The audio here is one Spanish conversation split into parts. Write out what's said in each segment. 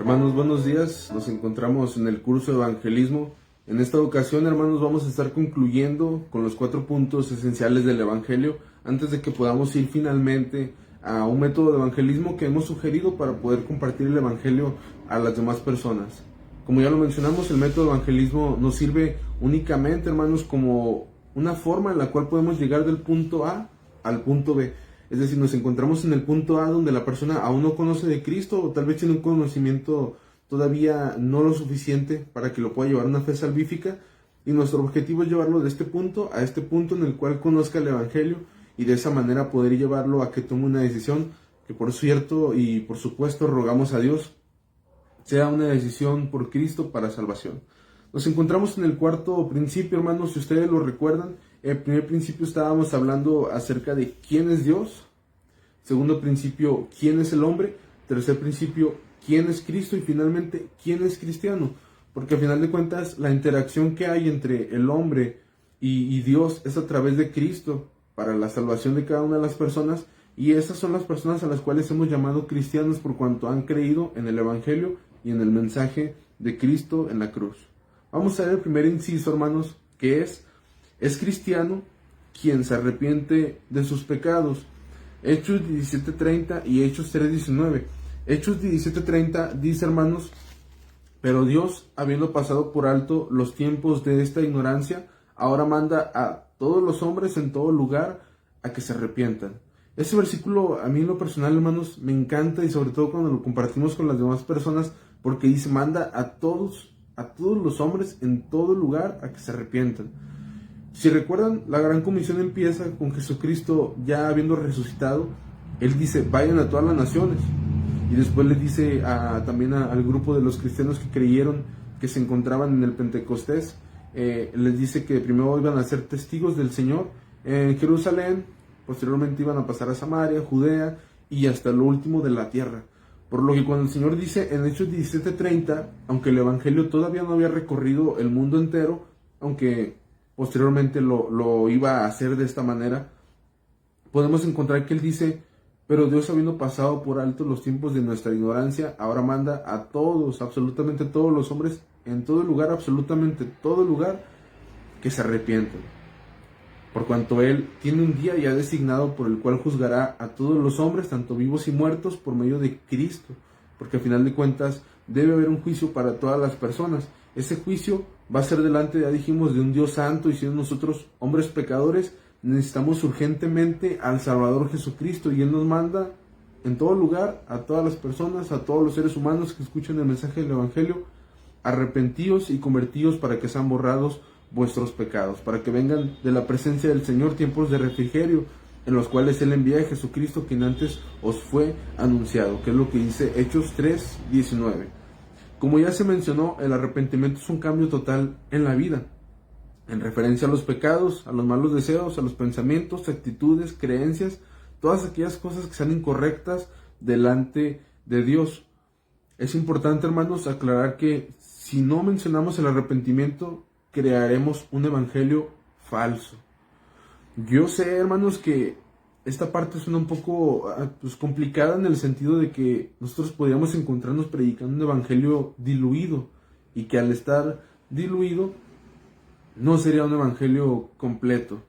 Hermanos, buenos días. Nos encontramos en el curso de evangelismo. En esta ocasión, hermanos, vamos a estar concluyendo con los 4 puntos esenciales del evangelio antes de que podamos ir finalmente a un método de evangelismo que hemos sugerido para poder compartir el evangelio a las demás personas. Como ya lo mencionamos, el método de evangelismo nos sirve únicamente, hermanos, como una forma en la cual podemos llegar del punto A al punto B. Es decir, nos encontramos en el punto A donde la persona aún no conoce de Cristo o tal vez tiene un conocimiento todavía no lo suficiente para que lo pueda llevar a una fe salvífica, y nuestro objetivo es llevarlo de este punto a este punto en el cual conozca el evangelio y de esa manera poder llevarlo a que tome una decisión que, por cierto y por supuesto, rogamos a Dios sea una decisión por Cristo para salvación. Nos encontramos en el cuarto principio, hermanos. Si ustedes lo recuerdan, el primer principio estábamos hablando acerca de quién es Dios. Segundo principio, quién es el hombre. Tercer principio, quién es Cristo. Y finalmente, quién es cristiano. Porque al final de cuentas, la interacción que hay entre el hombre y Dios es a través de Cristo para la salvación de cada una de las personas. Y esas son las personas a las cuales hemos llamado cristianos por cuanto han creído en el evangelio y en el mensaje de Cristo en la cruz. Vamos a ver el primer inciso, hermanos, que es cristiano quien se arrepiente de sus pecados. Hechos 17:30 y Hechos 3:19. Hechos 17:30 dice, hermanos: pero Dios, habiendo pasado por alto los tiempos de esta ignorancia, ahora manda a todos los hombres en todo lugar a que se arrepientan. Ese versículo a mí en lo personal, hermanos, me encanta, y sobre todo cuando lo compartimos con las demás personas, porque dice, manda a todos los hombres en todo lugar a que se arrepientan. Si recuerdan, la gran comisión empieza con Jesucristo ya habiendo resucitado. Él dice, vayan a todas las naciones. Y después le dice también al grupo de los cristianos que creyeron, que se encontraban en el Pentecostés, les dice que primero iban a ser testigos del Señor en Jerusalén, posteriormente iban a pasar a Samaria, Judea y hasta lo último de la tierra. Por lo que cuando el Señor dice en Hechos 17:30, aunque el evangelio todavía no había recorrido el mundo entero, aunque posteriormente lo iba a hacer de esta manera, podemos encontrar que él dice, pero Dios, habiendo pasado por alto los tiempos de nuestra ignorancia, ahora manda a todos, absolutamente todos los hombres, en todo lugar, absolutamente todo lugar, que se arrepientan. Por cuanto Él tiene un día ya designado por el cual juzgará a todos los hombres, tanto vivos y muertos, por medio de Cristo. Porque al final de cuentas debe haber un juicio para todas las personas. Ese juicio va a ser delante, ya dijimos, de un Dios santo, y si nosotros, hombres pecadores, necesitamos urgentemente al Salvador Jesucristo, y Él nos manda en todo lugar a todas las personas, a todos los seres humanos que escuchan el mensaje del evangelio: arrepentíos y convertíos para que sean borrados vuestros pecados, para que vengan de la presencia del Señor tiempos de refrigerio, en los cuales Él envía a Jesucristo, quien antes os fue anunciado, que es lo que dice Hechos 3:19. Como ya se mencionó, el arrepentimiento es un cambio total en la vida, en referencia a los pecados, a los malos deseos, a los pensamientos, actitudes, creencias, todas aquellas cosas que sean incorrectas delante de Dios. Es importante, hermanos, aclarar que si no mencionamos el arrepentimiento, crearemos un evangelio falso. Yo sé, hermanos, que esta parte suena un poco complicada, en el sentido de que nosotros podríamos encontrarnos predicando un evangelio diluido, y que al estar diluido no sería un evangelio completo.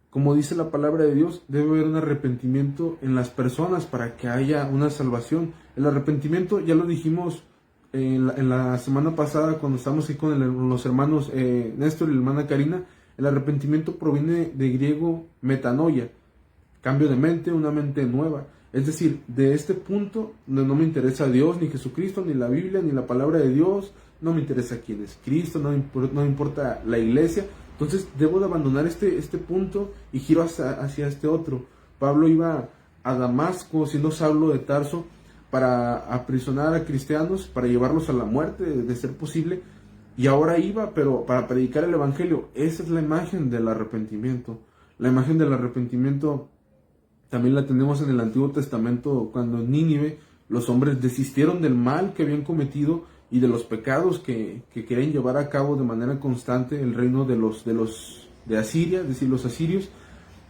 Como dice la palabra de Dios, debe haber un arrepentimiento en las personas para que haya una salvación. El arrepentimiento, ya lo dijimos en la semana pasada cuando estábamos aquí con los hermanos Néstor y la hermana Karina, el arrepentimiento proviene de griego metanoia, cambio de mente, una mente nueva. Es decir, de este punto donde no me interesa Dios, ni Jesucristo, ni la Biblia, ni la palabra de Dios, no me interesa quién es Cristo, no me importa la iglesia, entonces debo de abandonar este punto y giro hacia este otro. Pablo iba a Damasco, siendo Saulo de Tarso, para aprisionar a cristianos, para llevarlos a la muerte, de ser posible, y ahora iba, pero para predicar el evangelio. Esa es la imagen del arrepentimiento. La imagen del arrepentimiento también la tenemos en el Antiguo Testamento, cuando en Nínive los hombres desistieron del mal que habían cometido y de los pecados que querían llevar a cabo de manera constante el reino de Asiria, es decir, los asirios.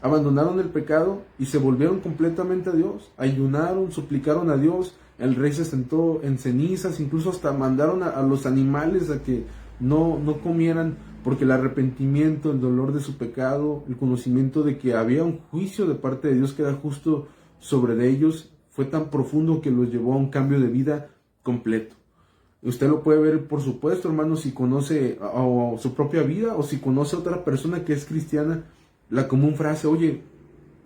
Abandonaron el pecado y se volvieron completamente a Dios, ayunaron, suplicaron a Dios, el rey se sentó en cenizas, incluso hasta mandaron a los animales a que no comieran, porque el arrepentimiento, el dolor de su pecado, el conocimiento de que había un juicio de parte de Dios que era justo sobre ellos, fue tan profundo que los llevó a un cambio de vida completo. Usted lo puede ver, por supuesto, hermano, si conoce a su propia vida o si conoce a otra persona que es cristiana, la común frase: oye,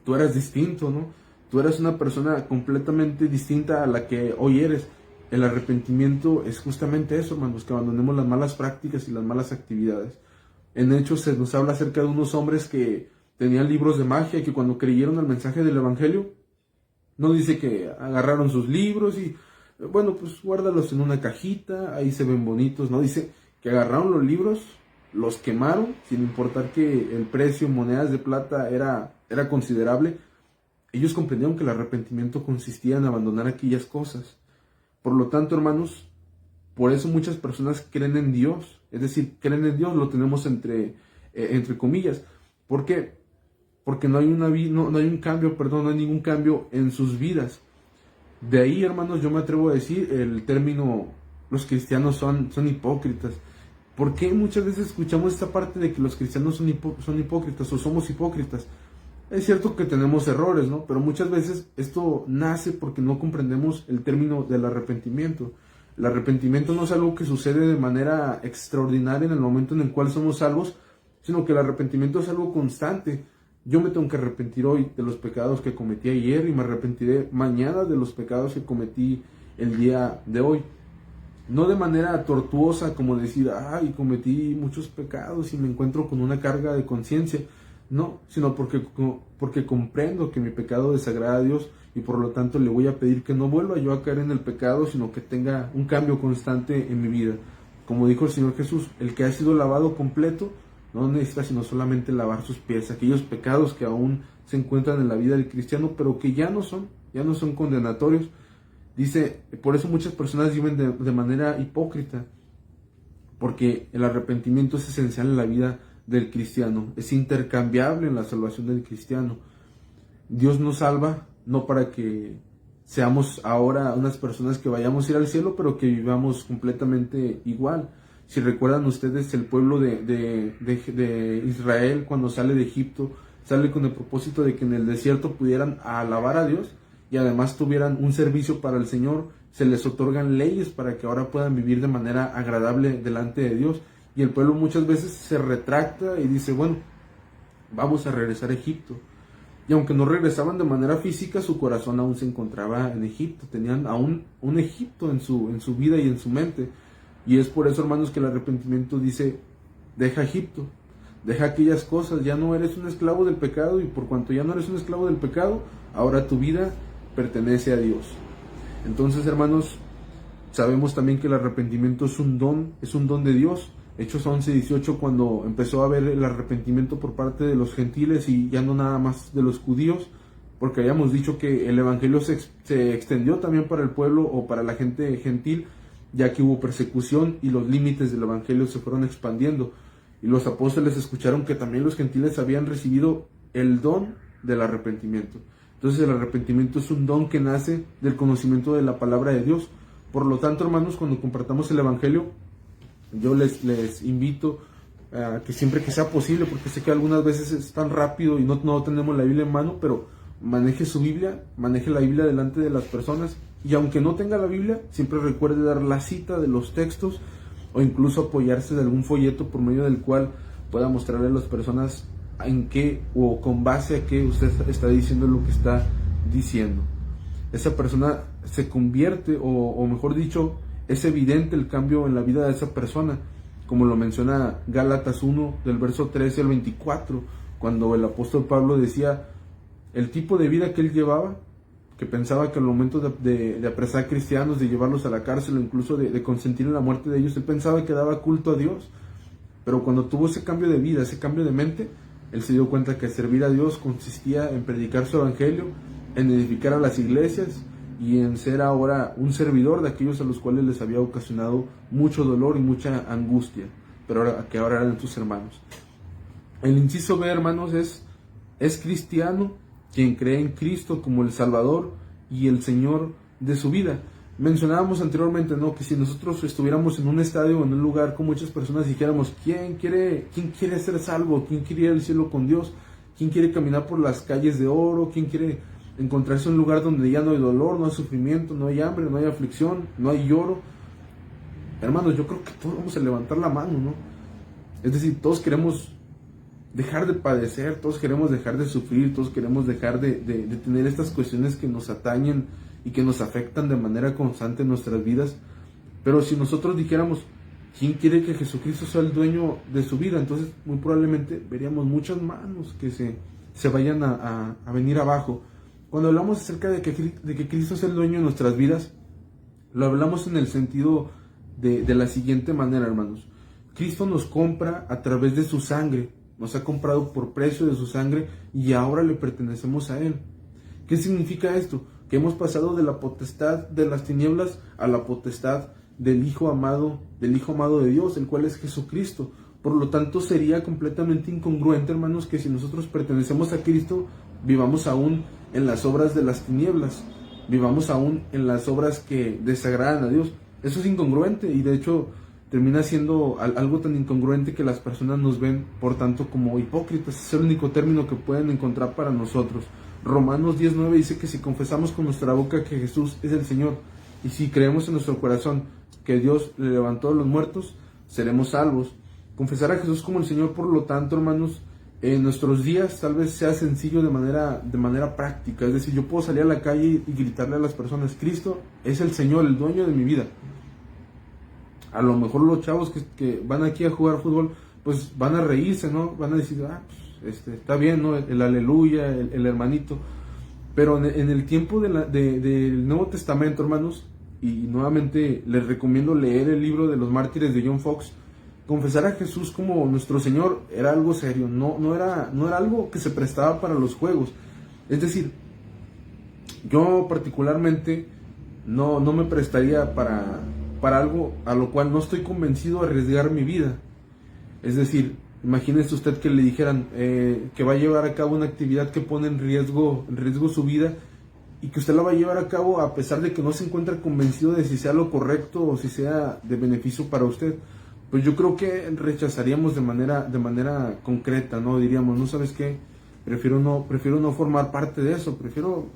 tú eras distinto, ¿no? Tú eras una persona completamente distinta a la que hoy eres. El arrepentimiento es justamente eso, hermanos, que abandonemos las malas prácticas y las malas actividades. En Hechos se nos habla acerca de unos hombres que tenían libros de magia y que cuando creyeron al mensaje del evangelio, no dice que agarraron sus libros y, bueno, pues guárdalos en una cajita, ahí se ven bonitos, no, dice que agarraron los libros, los quemaron, sin importar que el precio en monedas de plata era considerable. Ellos comprendieron que el arrepentimiento consistía en abandonar aquellas cosas. Por lo tanto, hermanos, por eso muchas personas creen en Dios, es decir, creen en Dios, lo tenemos entre comillas. ¿Por qué? Porque no hay un cambio, no hay ningún cambio en sus vidas. De ahí, hermanos, yo me atrevo a decir el término: los cristianos son hipócritas. ¿Por qué muchas veces escuchamos esta parte de que los cristianos son hipócritas o somos hipócritas? Es cierto que tenemos errores, ¿no? Pero muchas veces esto nace porque no comprendemos el término del arrepentimiento. El arrepentimiento no es algo que sucede de manera extraordinaria en el momento en el cual somos salvos, sino que el arrepentimiento es algo constante. Yo me tengo que arrepentir hoy de los pecados que cometí ayer y me arrepentiré mañana de los pecados que cometí el día de hoy. No de manera tortuosa como decir: ay, cometí muchos pecados y me encuentro con una carga de conciencia. No, sino porque comprendo que mi pecado desagrada a Dios y por lo tanto le voy a pedir que no vuelva yo a caer en el pecado, sino que tenga un cambio constante en mi vida. Como dijo el Señor Jesús, el que ha sido lavado completo no necesita sino solamente lavar sus pies. Aquellos pecados que aún se encuentran en la vida del cristiano, pero que ya no son condenatorios. Dice, por eso muchas personas viven de manera hipócrita, porque el arrepentimiento es esencial en la vida del cristiano, es intercambiable en la salvación del cristiano. Dios nos salva no para que seamos ahora unas personas que vayamos a ir al cielo, pero que vivamos completamente igual. Si recuerdan ustedes, el pueblo de Israel, cuando sale de Egipto, sale con el propósito de que en el desierto pudieran alabar a Dios y además tuvieran un servicio para el Señor. Se les otorgan leyes para que ahora puedan vivir de manera agradable delante de Dios. Y el pueblo muchas veces se retracta y dice: bueno, vamos a regresar a Egipto. Y aunque no regresaban de manera física, su corazón aún se encontraba en Egipto. Tenían aún un Egipto en su vida y en su mente. Y es por eso, hermanos, que el arrepentimiento dice: deja Egipto, deja aquellas cosas, ya no eres un esclavo del pecado, y por cuanto ya no eres un esclavo del pecado, ahora tu vida pertenece a Dios. Entonces, hermanos, sabemos también que el arrepentimiento es un don de Dios. Hechos 11:18, cuando empezó a haber el arrepentimiento por parte de los gentiles y ya no nada más de los judíos, porque habíamos dicho que el evangelio se extendió también para el pueblo o para la gente gentil, ya que hubo persecución y los límites del evangelio se fueron expandiendo. Y los apóstoles escucharon que también los gentiles habían recibido el don del arrepentimiento. Entonces el arrepentimiento es un don que nace del conocimiento de la palabra de Dios. Por lo tanto, hermanos, cuando compartamos el evangelio, yo les invito a que siempre que sea posible, porque sé que algunas veces es tan rápido y no tenemos la Biblia en mano, pero maneje su Biblia, maneje la Biblia delante de las personas, y aunque no tenga la Biblia, siempre recuerde dar la cita de los textos o incluso apoyarse de algún folleto por medio del cual pueda mostrarle a las personas en qué o con base a qué usted está diciendo lo que está diciendo. Esa persona se convierte, o mejor dicho, es evidente el cambio en la vida de esa persona, como lo menciona Gálatas 1 del verso 13 al 24, cuando el apóstol Pablo decía el tipo de vida que él llevaba, que pensaba que al momento de apresar cristianos, de llevarlos a la cárcel o incluso de consentir en la muerte de ellos, él pensaba que daba culto a Dios. Pero cuando tuvo ese cambio de vida, ese cambio de mente, él se dio cuenta que servir a Dios consistía en predicar su evangelio, en edificar a las iglesias y en ser ahora un servidor de aquellos a los cuales les había ocasionado mucho dolor y mucha angustia, pero que ahora eran sus hermanos. El inciso B, hermanos, es cristiano quien cree en Cristo como el Salvador y el Señor de su vida. mencionábamos anteriormente, ¿no? Que si nosotros estuviéramos en un estadio o en un lugar con muchas personas y dijéramos, ¿quién quiere ser salvo? ¿Quién quiere ir al cielo con Dios? ¿Quién quiere caminar por las calles de oro? ¿Quién quiere encontrarse en un lugar donde ya no hay dolor, no hay sufrimiento, no hay hambre, no hay aflicción, no hay lloro? Hermanos, yo creo que todos vamos a levantar la mano, ¿no? Es decir, todos queremos dejar de padecer, todos queremos dejar de sufrir, todos queremos dejar de tener estas cuestiones que nos atañen y que nos afectan de manera constante en nuestras vidas. Pero si nosotros dijéramos, ¿quién quiere que Jesucristo sea el dueño de su vida? Entonces muy probablemente veríamos muchas manos que se vayan a venir abajo. Cuando hablamos acerca de que Cristo es el dueño de nuestras vidas, lo hablamos en el sentido de la siguiente manera, hermanos. Cristo nos compra a través de su sangre, nos ha comprado por precio de su sangre y ahora le pertenecemos a Él. ¿Qué significa esto? Que hemos pasado de la potestad de las tinieblas a la potestad del Hijo amado de Dios, el cual es Jesucristo. Por lo tanto, sería completamente incongruente, hermanos, que si nosotros pertenecemos a Cristo, vivamos aún en las obras de las tinieblas, vivamos aún en las obras que desagradan a Dios. Eso es incongruente y de hecho termina siendo algo tan incongruente que las personas nos ven, por tanto, como hipócritas. Es el único término que pueden encontrar para nosotros. Romanos 10:9 dice que si confesamos con nuestra boca que Jesús es el Señor y si creemos en nuestro corazón que Dios le levantó de los muertos, seremos salvos. Confesar a Jesús como el Señor, por lo tanto, hermanos, en nuestros días tal vez sea sencillo de manera práctica. Es decir, yo puedo salir a la calle y gritarle a las personas, Cristo es el Señor, el dueño de mi vida. A lo mejor los chavos que van aquí a jugar fútbol, pues van a reírse, ¿no? Van a decir, pues, está bien, ¿no? El aleluya, el hermanito. Pero en el tiempo del Nuevo Testamento, hermanos, y nuevamente les recomiendo leer el libro de los mártires de John Fox, confesar a Jesús como nuestro Señor era algo serio, no era algo que se prestaba para los juegos. Es decir, yo particularmente no me prestaría para algo a lo cual no estoy convencido de arriesgar mi vida. Es decir, imagínese usted que le dijeran que va a llevar a cabo una actividad que pone en riesgo su vida y que usted la va a llevar a cabo a pesar de que no se encuentra convencido de si sea lo correcto o si sea de beneficio para usted. Pues yo creo que rechazaríamos de manera concreta, ¿no? Diríamos, ¿no sabes qué? Prefiero no formar parte de eso, prefiero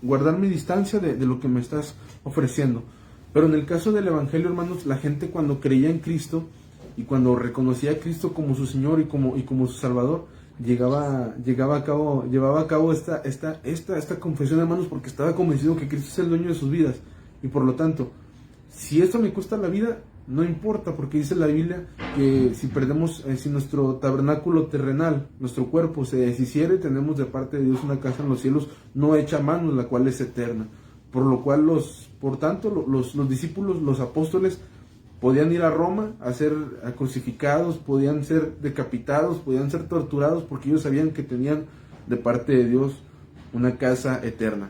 guardar mi distancia de lo que me estás ofreciendo. Pero en el caso del Evangelio, hermanos, la gente cuando creía en Cristo y cuando reconocía a Cristo como su Señor y como su Salvador, llevaba a cabo esta confesión, hermanos, porque estaba convencido que Cristo es el dueño de sus vidas. Y por lo tanto, si esto me cuesta la vida, no importa, porque dice la Biblia que si nuestro tabernáculo terrenal, nuestro cuerpo se deshiciere, tenemos de parte de Dios una casa en los cielos no hecha a mano, la cual es eterna. Por lo cual por tanto los discípulos, los apóstoles, podían ir a Roma a ser crucificados, podían ser decapitados, podían ser torturados, porque ellos sabían que tenían de parte de Dios una casa eterna.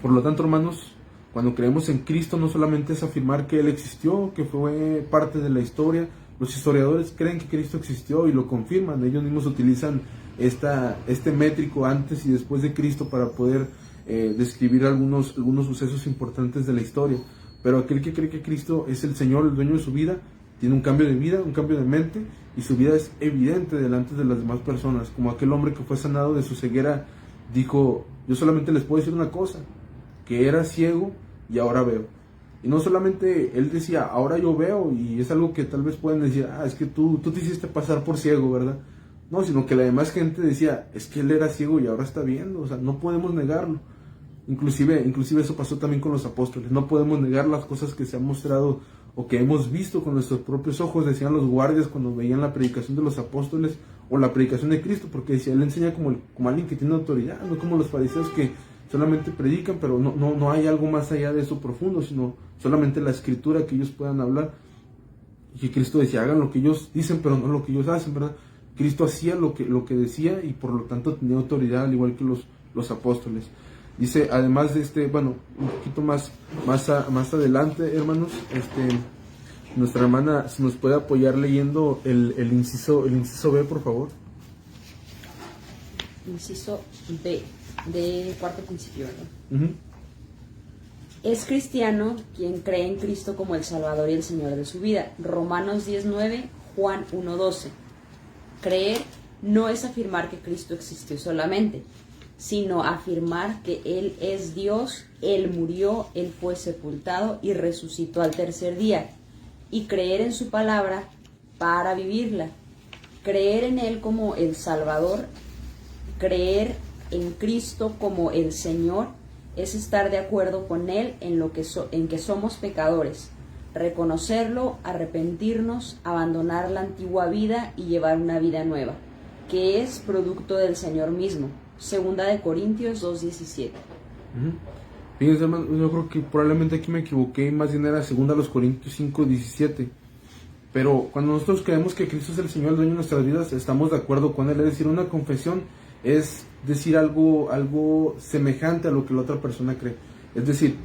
Por lo tanto, hermanos, cuando creemos en Cristo, no solamente es afirmar que Él existió, que fue parte de la historia. Los historiadores creen que Cristo existió y lo confirman. Ellos mismos utilizan este métrico antes y después de Cristo para poder describir algunos sucesos importantes de la historia. Pero aquel que cree que Cristo es el Señor, el dueño de su vida, tiene un cambio de vida, un cambio de mente, y su vida es evidente delante de las demás personas. Como aquel hombre que fue sanado de su ceguera, dijo, yo solamente les puedo decir una cosa, que era ciego y ahora veo. Y no solamente él decía, ahora yo veo, y es algo que tal vez pueden decir, es que tú te hiciste pasar por ciego, ¿verdad? No, sino que la demás gente decía, es que él era ciego y ahora está viendo, o sea, no podemos negarlo. Inclusive eso pasó también con los apóstoles. No podemos negar las cosas que se han mostrado o que hemos visto con nuestros propios ojos, decían los guardias cuando veían la predicación de los apóstoles o la predicación de Cristo, porque decía, él enseña como alguien que tiene autoridad, no como los fariseos que solamente predican, pero no hay algo más allá de eso profundo, sino solamente la escritura que ellos puedan hablar. Y que Cristo decía, hagan lo que ellos dicen, pero no lo que ellos hacen, ¿verdad? Cristo hacía lo que decía y por lo tanto tenía autoridad, al igual que los apóstoles. Dice, además de un poquito más adelante, hermanos, nuestra hermana, si nos puede apoyar leyendo el inciso B, por favor. Inciso B, de cuarto principio, ¿verdad? Es cristiano quien cree en Cristo como el Salvador y el Señor de su vida. Romanos 10:9, Juan 1:12. Creer no es afirmar que Cristo existió solamente, sino afirmar que Él es Dios, Él murió, Él fue sepultado y resucitó al tercer día, y creer en su palabra para vivirla. Creer en Él como el Salvador, creer en Cristo como el Señor, es estar de acuerdo con Él en que somos pecadores, reconocerlo, arrepentirnos, abandonar la antigua vida y llevar una vida nueva, que es producto del Señor mismo. Segunda de Corintios 2:17. Fíjense, hermano, yo creo que probablemente aquí me equivoqué, más bien era segunda de Corintios 5:17. Pero cuando nosotros creemos que Cristo es el Señor, el dueño de nuestras vidas, estamos de acuerdo con Él. Es decir, una confesión es decir algo semejante a lo que la otra persona cree. Es decir,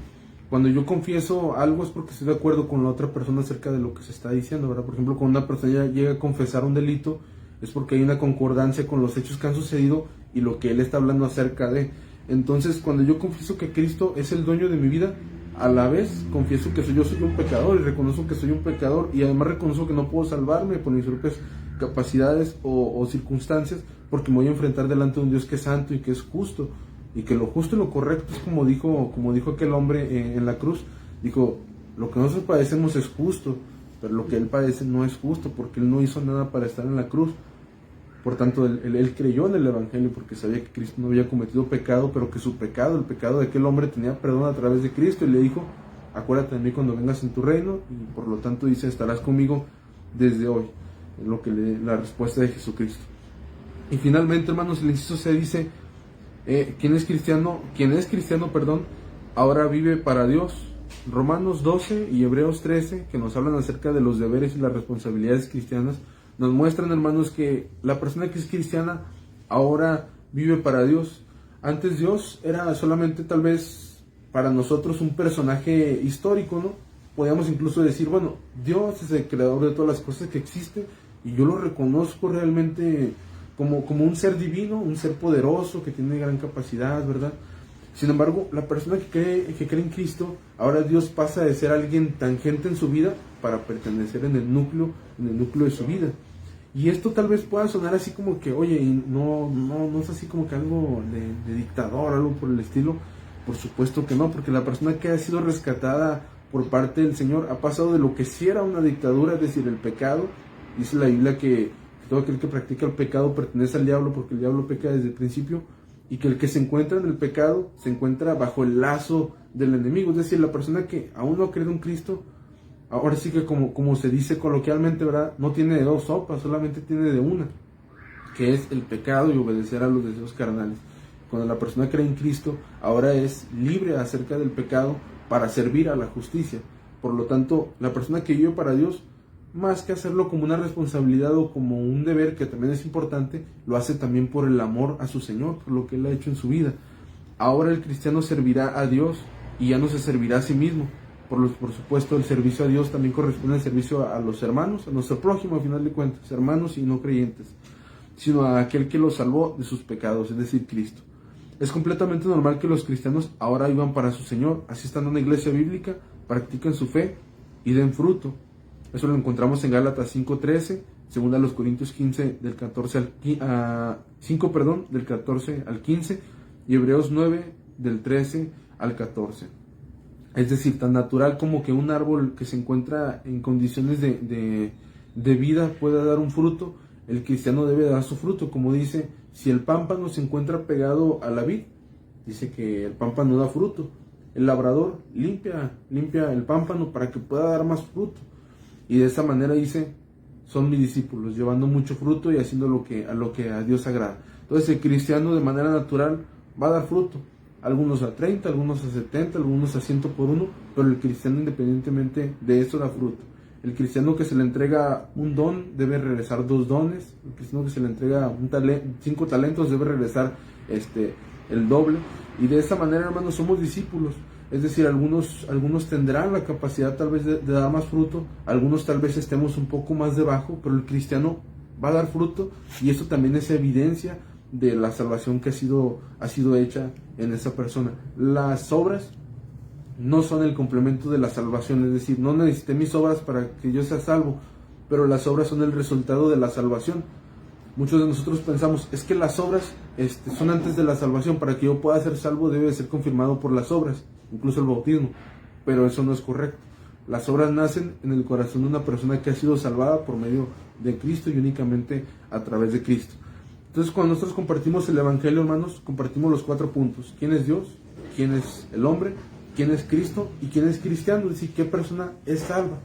cuando yo confieso algo es porque estoy de acuerdo con la otra persona acerca de lo que se está diciendo, ¿verdad? Por ejemplo, cuando una persona llega a confesar un delito, es porque hay una concordancia con los hechos que han sucedido y lo que él está hablando acerca de. Entonces, cuando yo confieso que Cristo es el dueño de mi vida, a la vez confieso que yo soy un pecador y reconozco que soy un pecador, y además reconozco que no puedo salvarme por mis propias capacidades o circunstancias, porque me voy a enfrentar delante de un Dios que es santo y que es justo, y que lo justo y lo correcto es como dijo aquel hombre en la cruz. Dijo, lo que nosotros padecemos es justo, pero lo que él padece no es justo, porque él no hizo nada para estar en la cruz. Por tanto, él creyó en el Evangelio porque sabía que Cristo no había cometido pecado, pero que su pecado, el pecado de aquel hombre, tenía perdón a través de Cristo, y le dijo, acuérdate de mí cuando vengas en tu reino, y por lo tanto dice, estarás conmigo desde hoy. Es lo que la respuesta de Jesucristo. Y finalmente, hermanos, el inciso C dice, quien es cristiano, ahora vive para Dios. Romanos 12 y Hebreos 13, que nos hablan acerca de los deberes y las responsabilidades cristianas, nos muestran, hermanos, que la persona que es cristiana ahora vive para Dios. Antes Dios era solamente tal vez para nosotros un personaje histórico, ¿no? Podríamos incluso decir, bueno, Dios es el creador de todas las cosas que existen, y yo lo reconozco realmente como un ser divino, un ser poderoso que tiene gran capacidad, ¿verdad? Sin embargo, la persona que cree en Cristo, ahora Dios pasa de ser alguien tangente en su vida para pertenecer en el núcleo de su vida. Y esto tal vez pueda sonar así como que, oye, no es así como que algo de dictador, algo por el estilo. Por supuesto que no, porque la persona que ha sido rescatada por parte del Señor ha pasado de lo que sí era una dictadura, es decir, el pecado. Dice la Biblia que todo aquel que practica el pecado pertenece al diablo, porque el diablo peca desde el principio, y que el que se encuentra en el pecado se encuentra bajo el lazo del enemigo. Es decir, la persona que aún no ha creído en Cristo, ahora sí que como se dice coloquialmente, ¿verdad?, no tiene de dos sopas, solamente tiene de una, que es el pecado y obedecer a los deseos carnales. Cuando la persona cree en Cristo, ahora es libre acerca del pecado para servir a la justicia. Por lo tanto, la persona que vive para Dios, más que hacerlo como una responsabilidad o como un deber, que también es importante, lo hace también por el amor a su Señor, por lo que Él ha hecho en su vida. Ahora el cristiano servirá a Dios y ya no se servirá a sí mismo. Por supuesto, el servicio a Dios también corresponde al servicio a los hermanos, a nuestro prójimo, a final de cuentas, hermanos y no creyentes, sino a aquel que los salvó de sus pecados, es decir, Cristo. Es completamente normal que los cristianos ahora vivan para su Señor, asistan a una iglesia bíblica, practiquen su fe y den fruto. Eso lo encontramos en Gálatas 5:13, segunda a los Corintios 15 del 14 al 15, y Hebreos 9 del 13 al 14. Es decir, tan natural como que un árbol que se encuentra en condiciones de vida pueda dar un fruto, el cristiano debe dar su fruto. Como dice, si el pámpano se encuentra pegado a la vid, dice que el pámpano da fruto. El labrador limpia el pámpano para que pueda dar más fruto. Y de esa manera dice, son mis discípulos, llevando mucho fruto y haciendo lo que a Dios agrada. Entonces el cristiano de manera natural va a dar fruto. Algunos a 30, algunos a 70, algunos a 100 por uno, pero el cristiano independientemente de eso da fruto. El cristiano que se le entrega un don debe regresar 2 dones. El cristiano que se le entrega 5 talentos debe regresar el doble. Y de esta manera, hermanos, somos discípulos. Es decir, algunos tendrán la capacidad tal vez de dar más fruto, algunos tal vez estemos un poco más debajo, pero el cristiano va a dar fruto, y esto también es evidencia de la salvación que ha sido hecha en esa persona. Las obras no son el complemento de la salvación, es decir, no necesité mis obras para que yo sea salvo, pero las obras son el resultado de la salvación. Muchos de nosotros pensamos, es que las obras son antes de la salvación, para que yo pueda ser salvo debe ser confirmado por las obras, incluso el bautismo, pero eso no es correcto. Las obras nacen en el corazón de una persona que ha sido salvada por medio de Cristo y únicamente a través de Cristo. Entonces, cuando nosotros compartimos el Evangelio, hermanos, compartimos los 4 puntos: quién es Dios, quién es el hombre, quién es Cristo y quién es cristiano, es decir, qué persona es salva,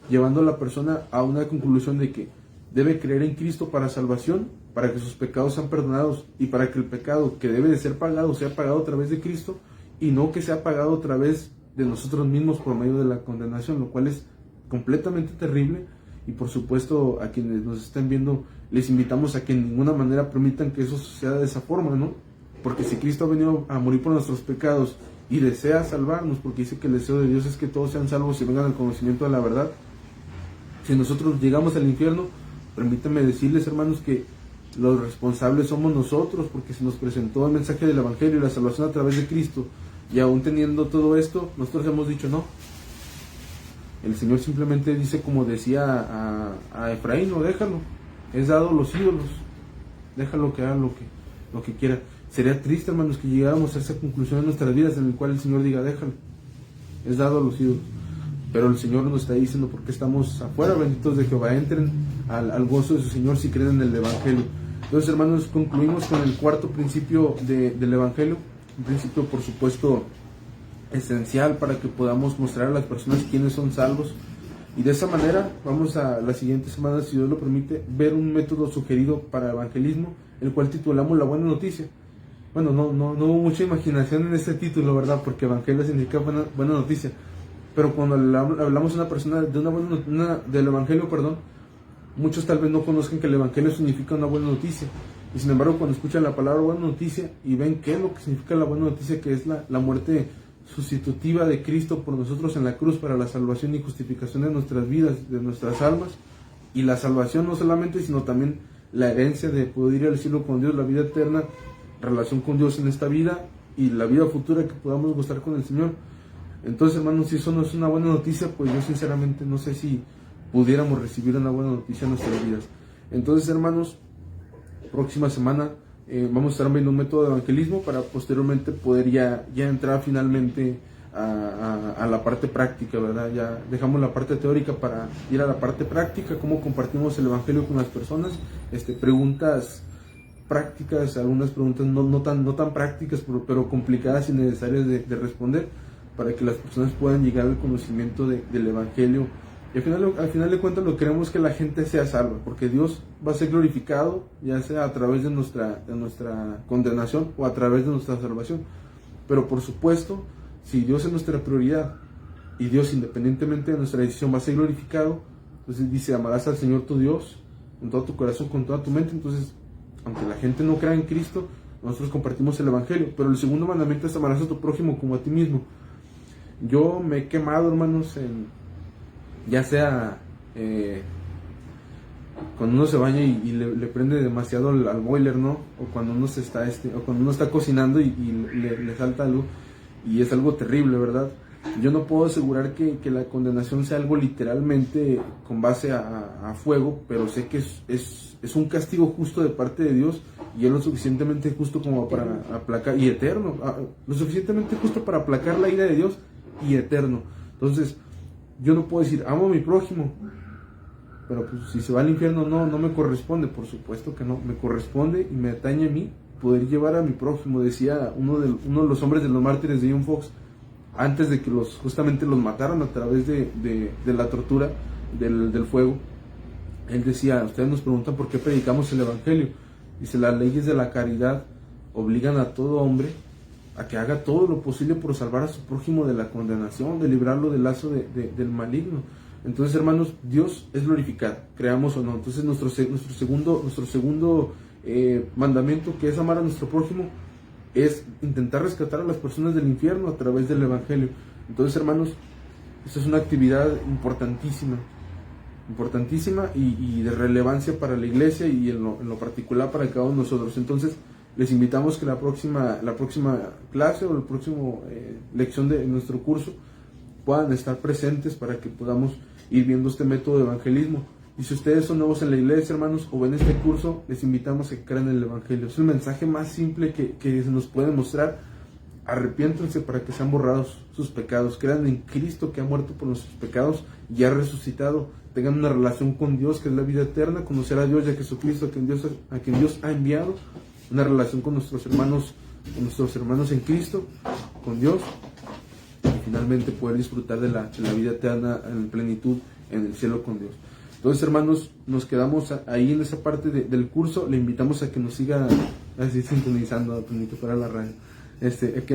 llevando a la persona a una conclusión de que debe creer en Cristo para salvación, para que sus pecados sean perdonados y para que el pecado que debe de ser pagado sea pagado a través de Cristo y no que sea pagado a través de nosotros mismos por medio de la condenación, lo cual es completamente terrible. Y por supuesto, a quienes nos estén viendo, les invitamos a que en ninguna manera permitan que eso suceda de esa forma, ¿no? Porque si Cristo ha venido a morir por nuestros pecados y desea salvarnos, porque dice que el deseo de Dios es que todos sean salvos y vengan al conocimiento de la verdad, si nosotros llegamos al infierno, permítanme decirles, hermanos, que los responsables somos nosotros, porque se nos presentó el mensaje del Evangelio y la salvación a través de Cristo, y aún teniendo todo esto, nosotros hemos dicho no. El Señor simplemente dice, como decía a Efraín, no, déjalo, es dado los ídolos, déjalo que haga lo que quiera. Sería triste, hermanos, que llegáramos a esa conclusión en nuestras vidas en el cual el Señor diga, déjalo, es dado a los ídolos. Pero el Señor nos está diciendo, porque estamos afuera, benditos de Jehová, entren al gozo de su Señor si creen en el Evangelio. Entonces, hermanos, concluimos con el 4 principio del Evangelio, un principio, por supuesto, esencial para que podamos mostrar a las personas quiénes son salvos. Y de esa manera vamos a la siguiente semana, si Dios lo permite, ver un método sugerido para evangelismo, el cual titulamos La Buena Noticia. Bueno, no hubo mucha imaginación en este título, ¿verdad? Porque evangelio significa buena noticia. Pero cuando hablamos de una persona del evangelio, muchos tal vez no conozcan que el evangelio significa una buena noticia. Y sin embargo, cuando escuchan la palabra buena noticia y ven qué es lo que significa la buena noticia, que es la muerte sustitutiva de Cristo por nosotros en la cruz para la salvación y justificación de nuestras vidas, de nuestras almas, y la salvación no solamente, sino también la herencia de poder ir al cielo con Dios, la vida eterna, relación con Dios en esta vida y la vida futura que podamos gozar con el Señor. Entonces, hermanos, si eso no es una buena noticia, pues yo sinceramente no sé si pudiéramos recibir una buena noticia en nuestras vidas. Entonces, hermanos, próxima semana vamos a estar viendo un método de evangelismo para posteriormente poder ya entrar finalmente a la parte práctica, ¿verdad? Ya dejamos la parte teórica para ir a la parte práctica, cómo compartimos el evangelio con las personas, preguntas prácticas, algunas preguntas no tan prácticas, pero complicadas y necesarias de responder, para que las personas puedan llegar al conocimiento del evangelio. Y al final de cuentas, lo que queremos es que la gente sea salva, porque Dios va a ser glorificado, ya sea a través de nuestra condenación o a través de nuestra salvación. Pero por supuesto, si Dios es nuestra prioridad y Dios, independientemente de nuestra decisión, va a ser glorificado, entonces dice, amarás al Señor tu Dios con todo tu corazón, con toda tu mente. Entonces, aunque la gente no crea en Cristo, nosotros compartimos el evangelio. Pero el segundo mandamiento es amarás a tu prójimo como a ti mismo. Yo me he quemado, hermanos, ya sea cuando uno se baña y le prende demasiado al boiler, ¿no? O cuando uno está cocinando y le salta algo, y es algo terrible, ¿verdad? Yo no puedo asegurar que la condenación sea algo literalmente con base a fuego, pero sé que es un castigo justo de parte de Dios, y es lo suficientemente justo como para aplacar, y eterno, lo suficientemente justo para aplacar la ira de Dios, y eterno. Entonces, yo no puedo decir, amo a mi prójimo, pero pues si se va al infierno, no me corresponde. Por supuesto que no, me corresponde y me atañe a mí poder llevar a mi prójimo. Decía uno de los hombres de los mártires de John Fox, antes de que justamente los mataran a través de la tortura del fuego. Él decía, ustedes nos preguntan por qué predicamos el evangelio. Dice, las leyes de la caridad obligan a todo hombre a que haga todo lo posible por salvar a su prójimo de la condenación, de librarlo del lazo del maligno. Entonces, hermanos, Dios es glorificado, creamos o no. Entonces, nuestro segundo mandamiento, que es amar a nuestro prójimo, es intentar rescatar a las personas del infierno a través del evangelio. Entonces, hermanos, esta es una actividad importantísima y de relevancia para la iglesia y en lo particular para cada uno de nosotros. Entonces, Les invitamos que la próxima clase o la próxima lección de nuestro curso puedan estar presentes para que podamos ir viendo este método de evangelismo. Y si ustedes son nuevos en la iglesia, hermanos, o ven este curso, les invitamos a que crean en el evangelio. Es el mensaje más simple que se nos puede mostrar. Arrepiéntanse para que sean borrados sus pecados. Crean en Cristo que ha muerto por nuestros pecados y ha resucitado. Tengan una relación con Dios, que es la vida eterna, conocer a Dios y a Jesucristo, a quien Dios ha enviado. Una relación con nuestros hermanos en Cristo, con Dios, y finalmente poder disfrutar de la vida eterna en plenitud en el cielo con Dios. Entonces, hermanos, nos quedamos ahí en esa parte del curso. Le invitamos a que nos siga así sintonizando, para la radio,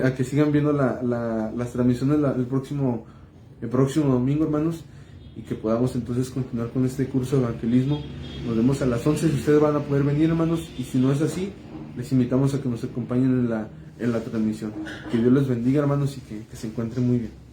a que sigan viendo las transmisiones el próximo domingo, hermanos, y que podamos entonces continuar con este curso de evangelismo. Nos vemos a las 11 si ustedes van a poder venir, hermanos, y si no es así, les invitamos a que nos acompañen en la transmisión. Que Dios les bendiga, hermanos, y que se encuentren muy bien.